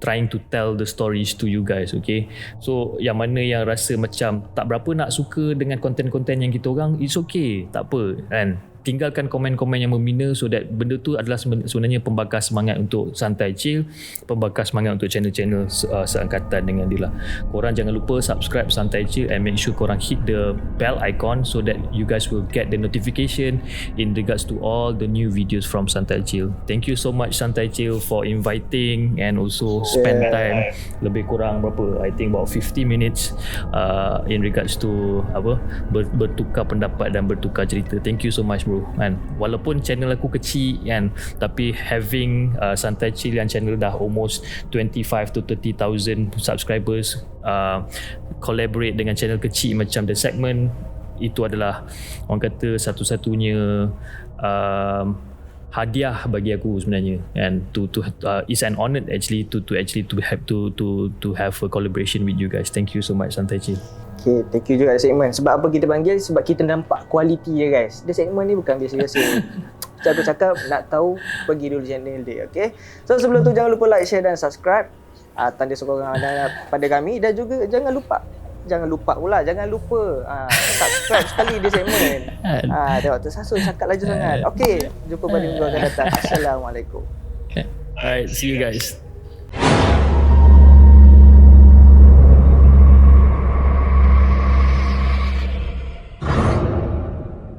Speaker 6: trying to tell the stories to you guys, okay? So yang mana yang rasa macam tak berapa nak suka dengan konten-konten yang kita orang, it's okay, tak apa kan. Tinggalkan komen-komen yang membina, so that benda tu adalah sebenarnya pembakar semangat untuk Santai Chill, pembakar semangat untuk channel-channel seangkatan dengan dia lah. Korang jangan lupa subscribe Santai Chill and make sure korang hit the bell icon so that you guys will get the notification in regards to all the new videos from Santai Chill. Thank you so much Santai Chill for inviting and also spend time lebih kurang berapa, I think about 50 minutes in regards to bertukar pendapat dan bertukar cerita. Thank you so much bro. Kan, walaupun channel aku kecil kan, tapi having Santai Chill yang channel dah almost 25 to 30,000 subscribers, collaborate dengan channel kecil macam The Segment, itu adalah orang kata satu-satunya hadiah bagi aku sebenarnya, and it's an honor actually to have a collaboration with you guys. Thank you so much Santai Chill.
Speaker 1: Okay, thank you juga segmen. Sebab apa kita panggil? Sebab kita nampak kualiti dia guys. Dia segmen ni bukan biasa-biasa. Macam aku cakap, nak tahu pergi dulu channel dia, okay? So sebelum tu jangan lupa like, share dan subscribe. Tanda sokongan anda pada kami, dan juga jangan lupa subscribe sekali dia segmen. Tengok tersasul cakap laju sangat. Okay, jumpa pada minggu akan datang. Assalamualaikum.
Speaker 6: Alright, see you guys.